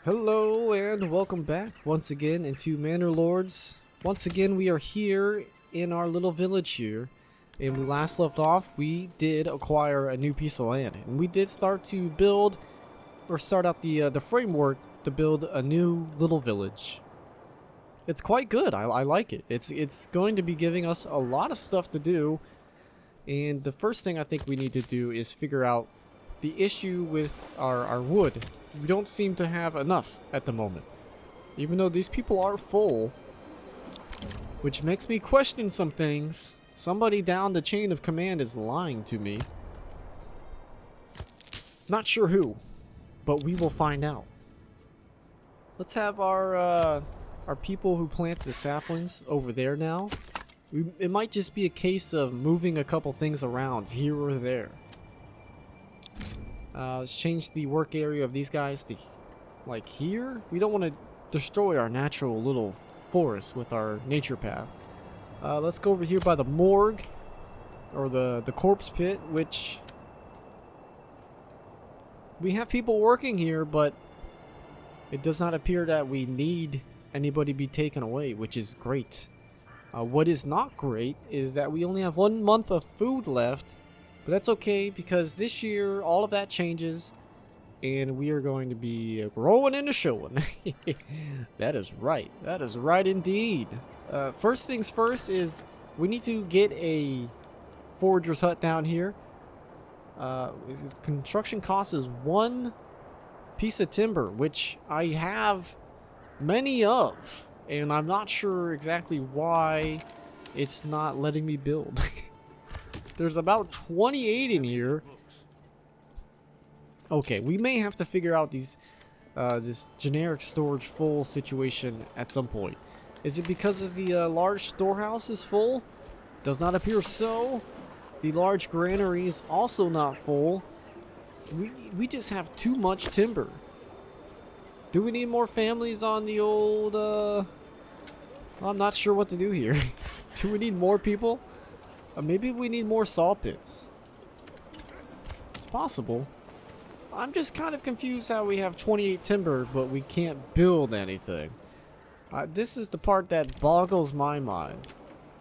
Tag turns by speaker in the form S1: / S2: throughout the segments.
S1: Hello and welcome back once again into Manor Lords. Once again we are here in our little village here, and we last left off we did acquire a new piece of land, and we did start to build or start out the framework to build a new little village. It's quite good. I like it. It's going to be giving us a lot of stuff to do, and the first thing I think we need to do is figure out the issue with our wood. We don't seem to have enough at the moment, even though these people are full, which makes me question some things. Somebody down the chain of command is lying to me. Not sure who, but we will find out. Let's have our people who plant the saplings over there now. It might just be a case of moving a couple things around here or there. Let's change the work area of these guys to like here. We don't want to destroy our natural little forest with our nature path. Let's go over here by the morgue or the corpse pit, which we have people working here, but it does not appear that we need anybody be taken away, which is great. What is not great is that we only have 1 month of food left. But that's okay, because this year all of that changes and we are going to be growing and showing. That is right. That is right indeed. First things first is we need to get a forager's hut down here. Construction cost is 1 piece of timber, which I have many of, and I'm not sure exactly why it's not letting me build. There's about 28 in here. Okay, we may have to figure out these this generic storage full situation at some point. Is it because of the large storehouse is full? Does not appear so. The large granary is also not full. We just have too much timber. Do we need more families on the old I'm not sure what to do here. Do we need more people? Maybe we need more saw pits. It's possible. I'm just kind of confused how we have 28 timber, but we can't build anything. This is the part that boggles my mind.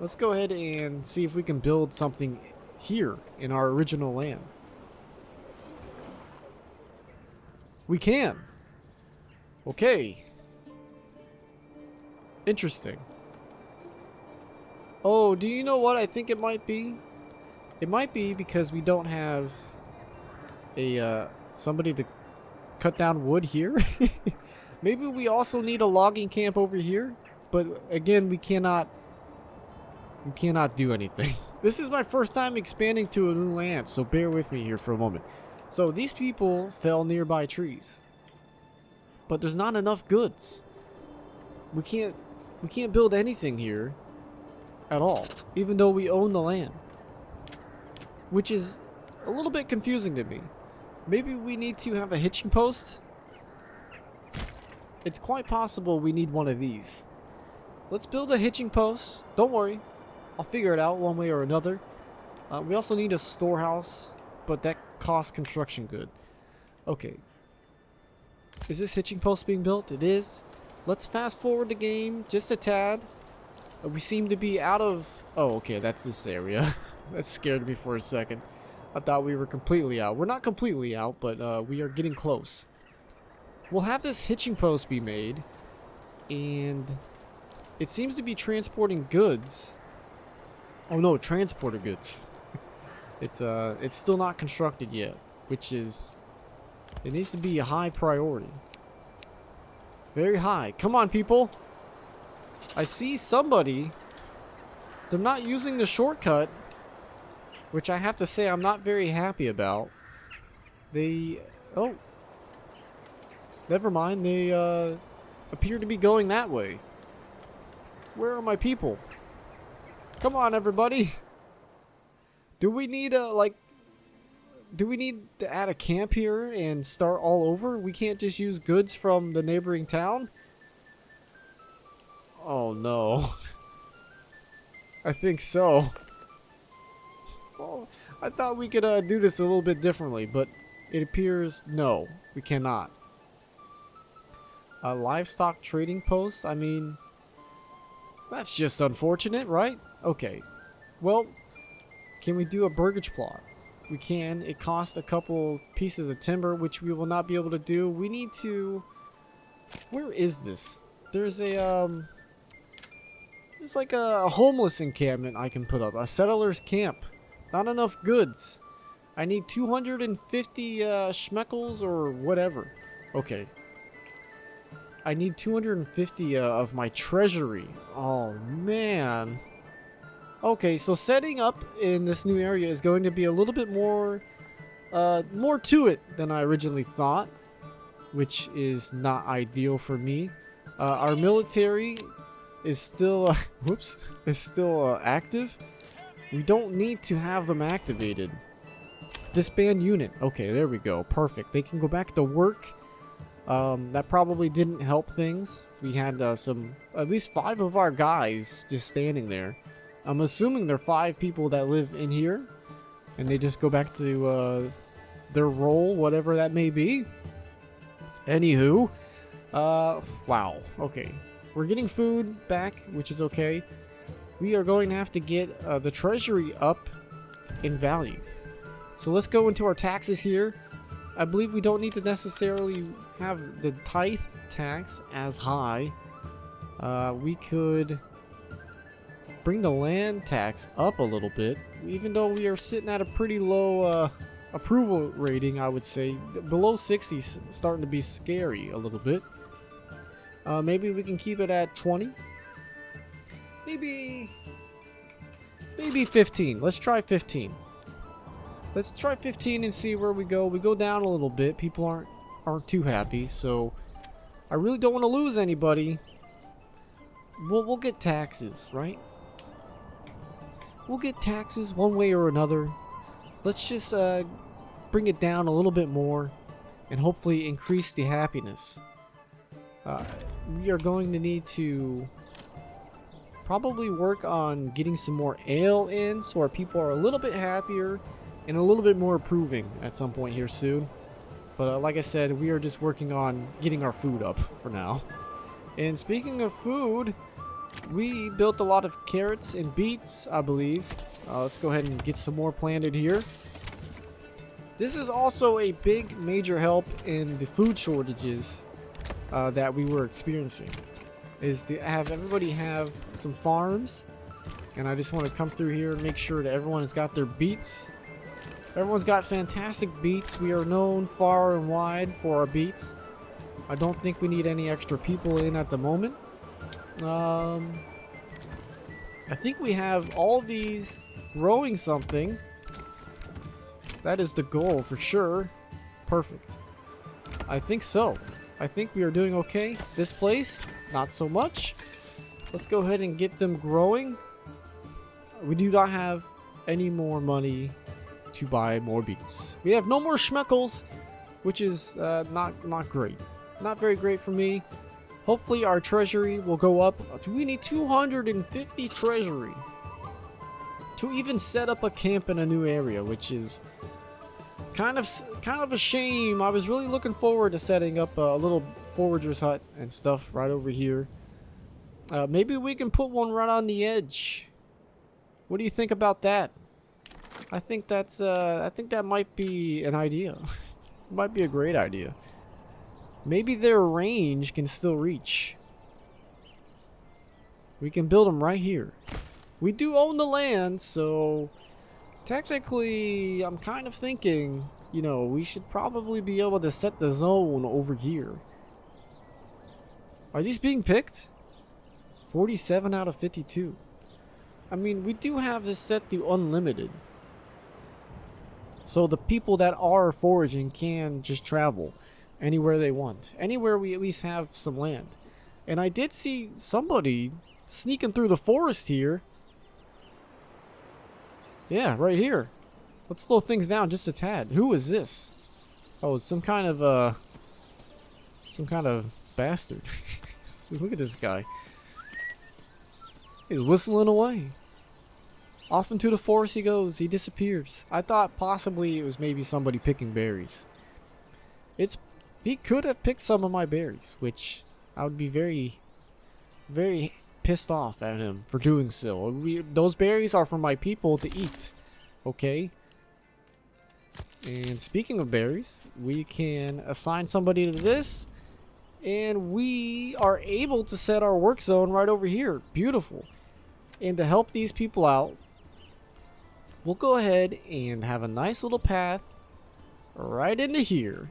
S1: Let's go ahead and see if we can build something here in our original land. We can. Okay. Interesting. Oh, do you know what I think it might be? It might be because we don't have a somebody to cut down wood here. Maybe we also need a logging camp over here, but again, we cannot do anything. This is my first time expanding to a new land, so bear with me here for a moment. So these people fell nearby trees, but there's not enough goods. We can't build anything here at all, even though we own the land, which is a little bit confusing to me. Maybe we need to have a hitching post. It's quite possible we need one of these. Let's build a hitching post. Don't worry, I'll figure it out one way or another. We also need a storehouse, but that costs construction good. Okay, is this hitching post being built? It is. Let's fast forward the game just a tad. We seem to be out of... Oh, okay, that's this area. That scared me for a second. I thought we were completely out. We're not completely out, but we are getting close. We'll have this hitching post be made, and it seems to be transporting goods. Oh no, transporter goods. It's still not constructed yet, which is... It needs to be a high priority. Very high. Come on, people. I see somebody. They're not using the shortcut, which I have to say I'm not very happy about. They... Oh. Never mind. They appear to be going that way. Where are my people? Come on, everybody. Do we need do we need to add a camp here and start all over? We can't just use goods from the neighboring town? Oh no. I think so. Well, I thought we could do this a little bit differently, but it appears no, we cannot. A livestock trading post? I mean, that's just unfortunate, right? Okay. Well, can we do a burgage plot? We can. It costs a couple pieces of timber, which we will not be able to do. We need to... Where is this? There's a, There's like a homeless encampment I can put up. A settler's camp. Not enough goods. I need 250 schmeckles or whatever. Okay. I need 250 of my treasury. Oh, man. Okay, so setting up in this new area is going to be a little bit more to it than I originally thought, which is not ideal for me. Our military is still, active. We don't need to have them activated. Disband unit. Okay, there we go. Perfect. They can go back to work. That probably didn't help things. We had at least 5 of our guys just standing there. I'm assuming they're 5 people that live in here, and they just go back to their role, whatever that may be. Anywho, wow. Okay, we're getting food back, which is okay. We are going to have to get the treasury up in value. So let's go into our taxes here. I believe we don't need to necessarily have the tithe tax as high. We could bring the land tax up a little bit, even though we are sitting at a pretty low approval rating. I would say below 60 is starting to be scary a little bit. Maybe we can keep it at 20. Maybe 15. Let's try 15. Let's try 15 and see where we go. We go down a little bit. People aren't too happy, so I really don't want to lose anybody. We'll get taxes, right? We'll get taxes one way or another. Let's just bring it down a little bit more and hopefully increase the happiness. We are going to need to probably work on getting some more ale in so our people are a little bit happier and a little bit more approving at some point here soon. But like I said, we are just working on getting our food up for now. And speaking of food, we built a lot of carrots and beets, I believe. Let's go ahead and get some more planted here. This is also a big major help in the food shortages that we were experiencing. Is to have everybody have some farms. And I just want to come through here and make sure that everyone has got their beets. Everyone's got fantastic beets. We are known far and wide for our beets. I don't think we need any extra people in at the moment. I think we have all these growing something. That is the goal for sure. Perfect. I think so. I think we are doing okay. This place, not so much. Let's go ahead and get them growing. We do not have any more money to buy more beets. We have no more schmeckles, which is not great. Not very great for me. Hopefully our treasury will go up. Do we need 250 treasury to even set up a camp in a new area, which is kind of a shame. I was really looking forward to setting up a little forager's hut and stuff right over here. Maybe we can put one right on the edge. What do you think about that? I think that might be an idea. Might be a great idea. Maybe their range can still reach. We can build them right here. We do own the land, so technically I'm kind of thinking, you know, we should probably be able to set the zone over here. Are these being picked? 47 out of 52. I mean, we do have this set to unlimited. So the people that are foraging can just travel anywhere they want. Anywhere we at least have some land. And I did see somebody sneaking through the forest here. Yeah, right here. Let's slow things down just a tad. Who is this? Oh, it's some kind of bastard. Look at this guy. He's whistling away. Off into the forest he goes. He disappears. I thought possibly it was maybe somebody picking berries. He could have picked some of my berries, which I would be very, very pissed off at him for doing so. Those berries are for my people to eat. Okay? And speaking of berries, we can assign somebody to this. And we are able to set our work zone right over here. Beautiful. And to help these people out, we'll go ahead and have a nice little path right into here.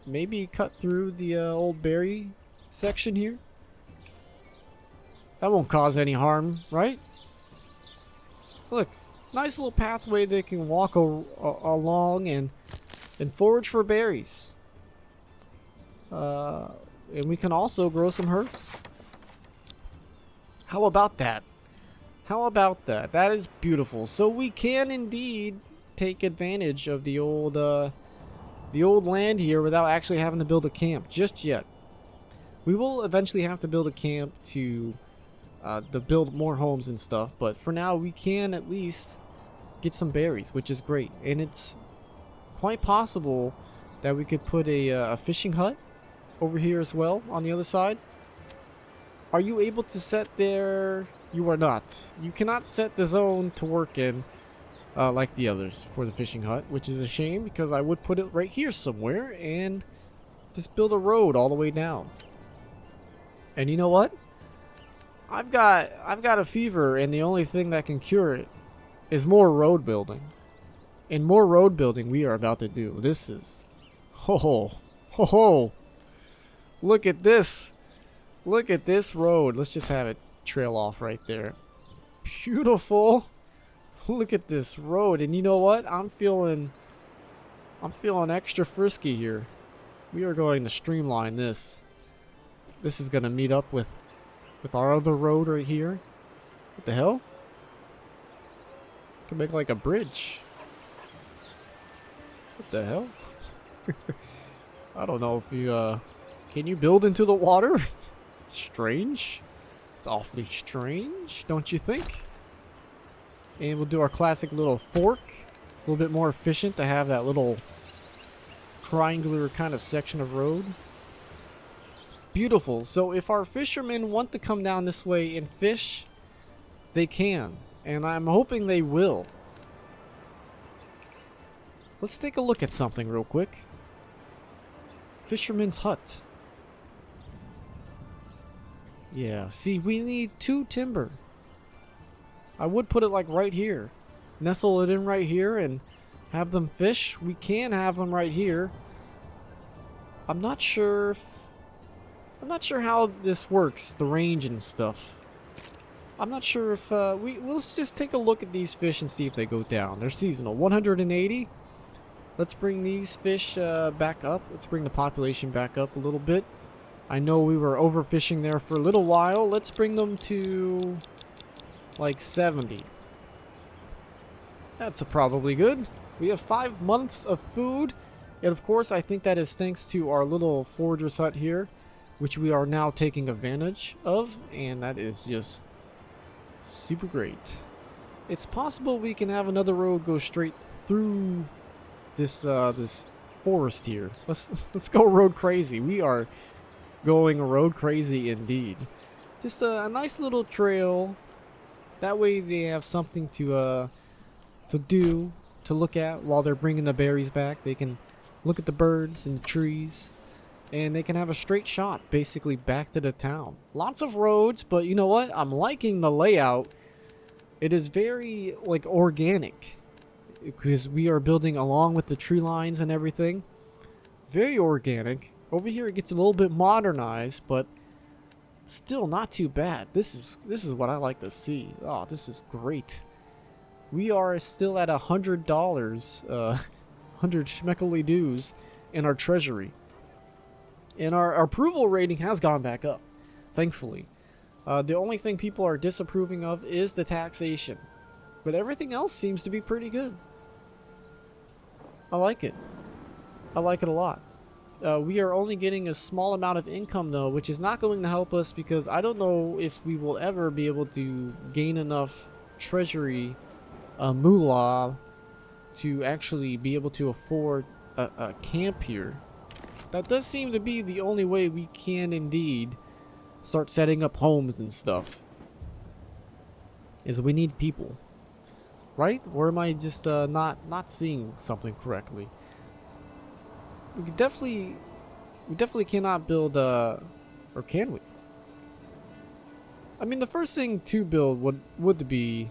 S1: Maybe cut through the old berry section here. That won't cause any harm, right? Look, nice little pathway they can walk along and forage for berries. And we can also grow some herbs. How about that? How about that? That is beautiful. So we can indeed take advantage of the old land here without actually having to build a camp just yet. We will eventually have to build a camp to build more homes and stuff, but for now we can at least get some berries, which is great. And it's quite possible that we could put a fishing hut over here as well on the other side. Are you able to set there? You are not. You cannot set the zone to work in like the others for the fishing hut, which is a shame because I would put it right here somewhere and just build a road all the way down. And you know what? I've got a fever, and the only thing that can cure it is more road building. And more road building we are about to do. This is ho ho. Look at this. Look at this road. Let's just have it trail off right there. Beautiful. Look at this road. And you know what? I'm feeling extra frisky here. We are going to streamline this. This is going to meet up with our other road right here. What the hell? Can make like a bridge. What the hell? I don't know if you can you build into the water? It's strange. It's awfully strange, don't you think? And we'll do our classic little fork. It's a little bit more efficient to have that little triangular kind of section of road. Beautiful. So if our fishermen want to come down this way and fish, they can. And I'm hoping they will. Let's take a look at something real quick. Fisherman's hut. Yeah, see, we need 2 timber. I would put it like right here. Nestle it in right here and have them fish. We can have them right here. I'm not sure how this works, the range and stuff. I'm not sure if we'll just take a look at these fish and see if they go down. They're seasonal. 180. Let's bring these fish back up. Let's bring the population back up a little bit. I know we were overfishing there for a little while. Let's bring them to like 70. That's probably good. We have 5 months of food. And of course, I think that is thanks to our little forager's hut here, which we are now taking advantage of. And that is just super great. It's possible we can have another road go straight through this this forest here. Let's go road crazy. We are going road crazy indeed. Just a nice little trail. That way they have something to do, to look at while they're bringing the berries back. They can look at the birds and the trees, and they can have a straight shot basically back to the town. Lots of roads, but you know what? I'm liking the layout. It is very like organic because we are building along with the tree lines and everything. Very organic. Over here it gets a little bit modernized, but still not too bad. This is what I like to see. Oh, this is great. We are still at $100, 100 schmeckly dues in our treasury. And our approval rating has gone back up, thankfully. The only thing people are disapproving of is the taxation. But everything else seems to be pretty good. I like it. I like it a lot. We are only getting a small amount of income though, which is not going to help us because I don't know if we will ever be able to gain enough treasury moolah to actually be able to afford a camp here. That does seem to be the only way we can indeed start setting up homes and stuff. Is we need people. Right? Or am I just not seeing something correctly? We definitely cannot build or can we? I mean, the first thing to build would be,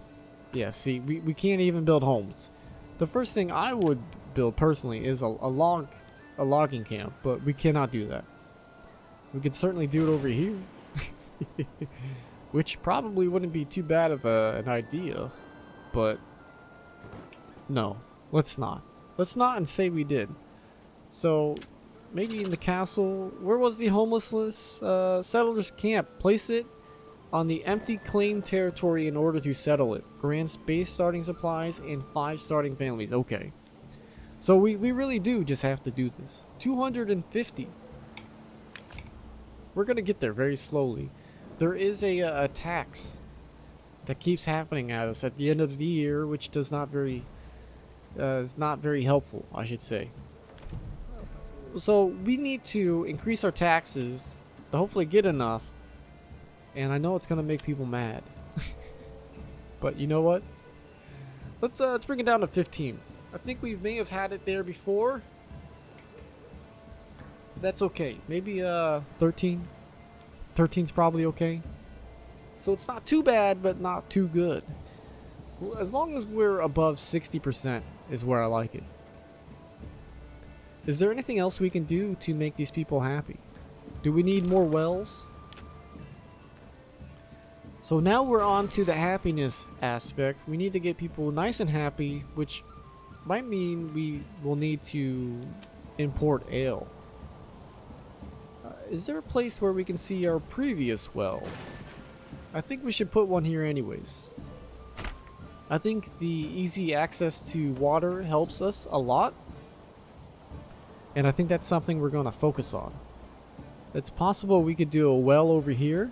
S1: yeah, see, we can't even build homes. The first thing I would build personally is a logging camp, but we cannot do that. We could certainly do it over here. Which probably wouldn't be too bad of an idea, but no, let's not. Let's not and say we did. So, maybe in the castle, where was the homelessness settlers camp? Place it on the empty claim territory in order to settle it. Grants base starting supplies and 5 starting families. Okay. So we really do just have to do this. 250. We're going to get there very slowly. There is a tax that keeps happening at us at the end of the year, which does not very is not very helpful, I should say. So we need to increase our taxes to hopefully get enough. And I know it's gonna make people mad, but you know what? Let's bring it down to 15. I think we may have had it there before. That's okay. Maybe 13. 13's probably okay. So it's not too bad, but not too good. As long as we're above 60% is where I like it. Is there anything else we can do to make these people happy? Do we need more wells? So now we're on to the happiness aspect. We need to get people nice and happy, which might mean we will need to import ale. Is there a place where we can see our previous wells? I think we should put one here anyways. I think the easy access to water helps us a lot. And I think that's something we're going to focus on. It's possible we could do a well over here.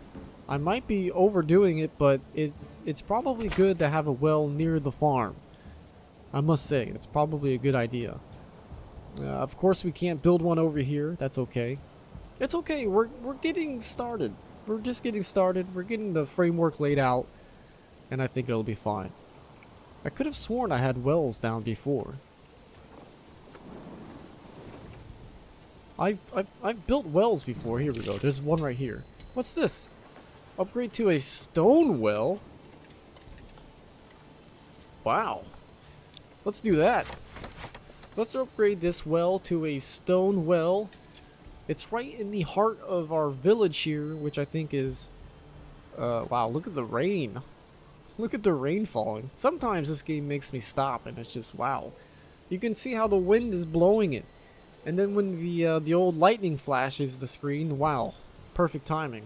S1: I might be overdoing it, but it's probably good to have a well near the farm. I must say, it's probably a good idea. Of course, we can't build one over here. That's okay. It's okay. We're getting started. We're just getting started. We're getting the framework laid out, and I think it'll be fine. I could have sworn I had wells down before. I've built wells before. Here we go. There's one right here. What's this? Upgrade to a stone well? Wow. Let's do that. Let's upgrade this well to a stone well. It's right in the heart of our village here, which I think is... wow, look at the rain. Look at the rain falling. Sometimes this game makes me stop and it's just wow. You can see how the wind is blowing it. And then when the old lightning flashes the screen, wow. Perfect timing.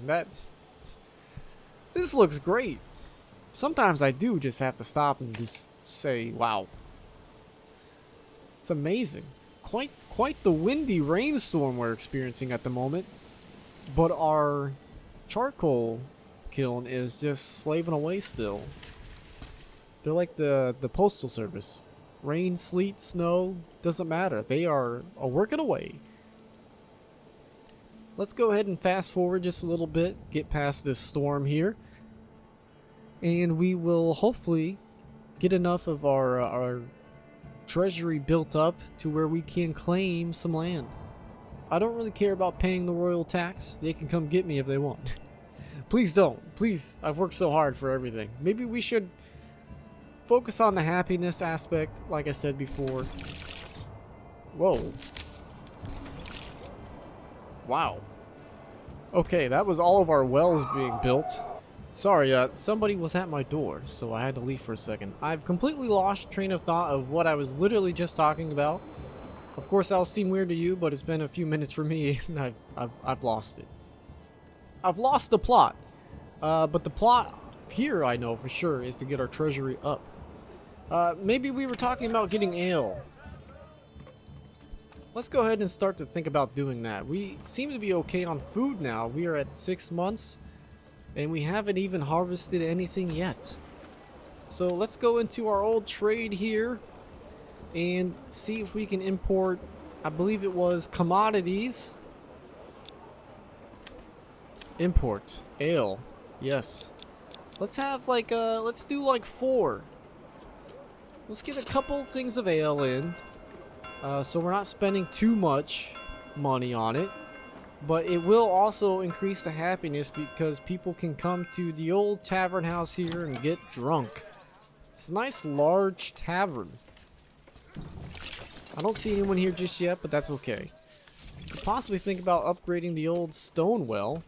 S1: This looks great. Sometimes I do just have to stop and just say, wow. It's amazing. Quite the windy rainstorm we're experiencing at the moment. But our charcoal kiln is just slaving away still. They're like the postal service. Rain, sleet, snow, doesn't matter. They are working away. Let's go ahead and fast forward just a little bit, get past this storm here, and we will hopefully get enough of our treasury built up to where we can claim some land. I don't really care about paying the royal tax. They can come get me if they want. Please don't. Please, I've worked so hard for everything. Maybe we should focus on the happiness aspect, like I said before. Whoa. Wow. Okay, that was all of our wells being built. Sorry, somebody was at my door, so I had to leave for a second. I've completely lost train of thought of what I was literally just talking about. Of course, that'll seem weird to you, but it's been a few minutes for me, and I've lost it. I've lost the plot. But the plot here, I know for sure, is to get our treasury up. Maybe we were talking about getting ale. Let's go ahead and start to think about doing that. We seem to be okay on food now. We are at 6 months, and we haven't even harvested anything yet. So let's go into our old trade here and see if we can import I believe it was commodities. Import. Ale. Yes. Let's have like, let's do like 4. Let's get a couple things of ale in. So we're not spending too much money on it. But it will also increase the happiness because people can come to the old tavern house here and get drunk. It's a nice large tavern. I don't see anyone here just yet, but that's okay. Could possibly think about upgrading the old stone well.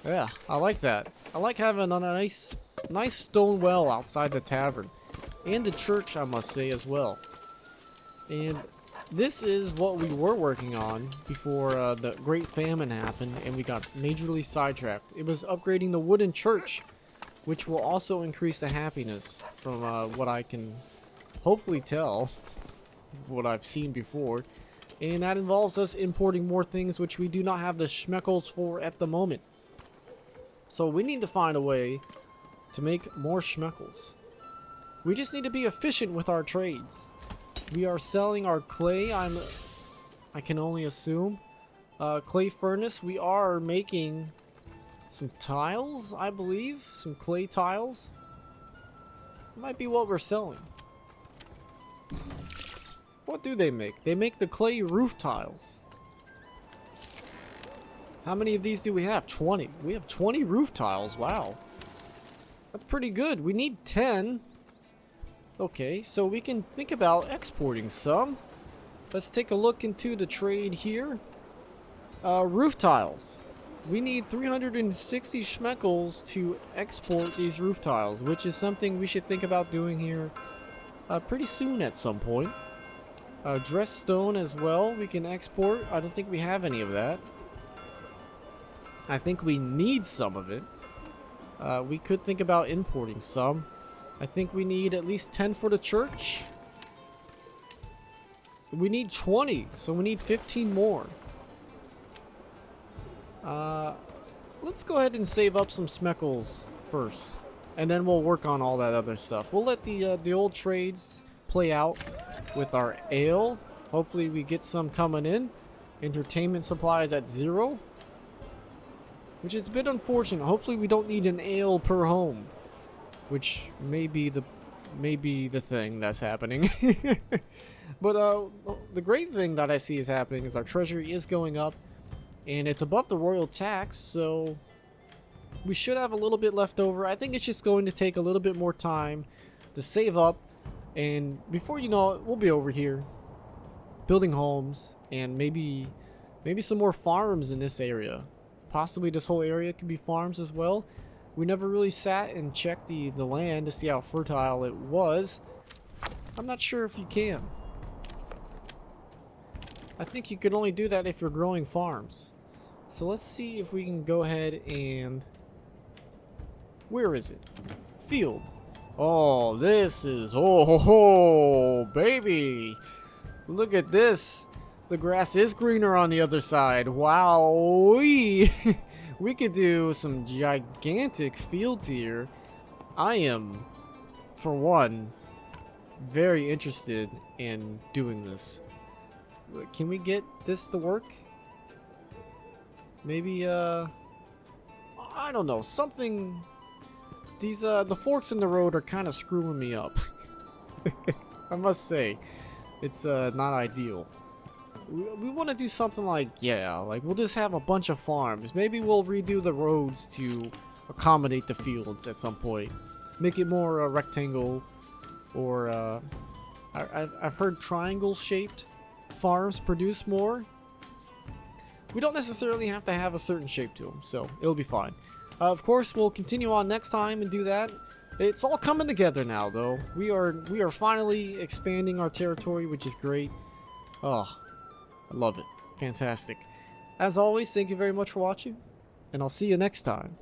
S1: Yeah, I like that. I like having a nice stone well outside the tavern. And the church, I must say, as well. And this is what we were working on before the Great Famine happened and we got majorly sidetracked. It was upgrading the wooden church, which will also increase the happiness from what I can hopefully tell, what I've seen before. And that involves us importing more things which we do not have the schmeckles for at the moment. So we need to find a way to make more schmeckles. We just need to be efficient with our trades. We are selling our clay, I can only assume. Clay furnace, we are making some tiles, I believe. Some clay tiles. Might be what we're selling. What do they make? They make the clay roof tiles. How many of these do we have? 20. We have 20 roof tiles, wow. That's pretty good. We need 10. Okay, so we can think about exporting some. Let's take a look into the trade here. Roof tiles. We need 360 schmeckles to export these roof tiles, which is something we should think about doing here pretty soon at some point. Dressed stone as well, we can export. I don't think we have any of that. I think we need some of it. We could think about importing some. I think we need at least 10 for the church. We need 20, so we need 15 more. Let's go ahead and save up some schmeckles first, and then we'll work on all that other stuff. We'll let the old trades play out with our ale. Hopefully we get some coming in. Entertainment supplies at 0, which is a bit unfortunate. Hopefully we don't need an ale per home, which may be the thing that's happening. But the great thing that I see is happening is our treasury is going up, and it's above the royal tax, so we should have a little bit left over. I think it's just going to take a little bit more time to save up, and before you know it, we'll be over here building homes and maybe some more farms in this area. Possibly this whole area could be farms as well. We never really sat and checked the land to see how fertile it was. I'm not sure if you can. I think you could only do that if you're growing farms. So let's see if we can go ahead and... Where is it? Field. Oh, this is... Oh, baby! Look at this! The grass is greener on the other side. Wow! We could do some gigantic fields here. I am, for one, very interested in doing this. Can we get this to work? Maybe, I don't know, something... These, the forks in the road are kind of screwing me up. I must say, it's, not ideal. We want to do something like, yeah, like we'll just have a bunch of farms. Maybe we'll redo the roads to accommodate the fields at some point. Make it more rectangle, or I've heard triangle-shaped farms produce more. We don't necessarily have to have a certain shape to them, so it'll be fine. Of course, we'll continue on next time and do that. It's all coming together now, though. We are finally expanding our territory, which is great. Oh, I love it. Fantastic. As always, thank you very much for watching, and I'll see you next time.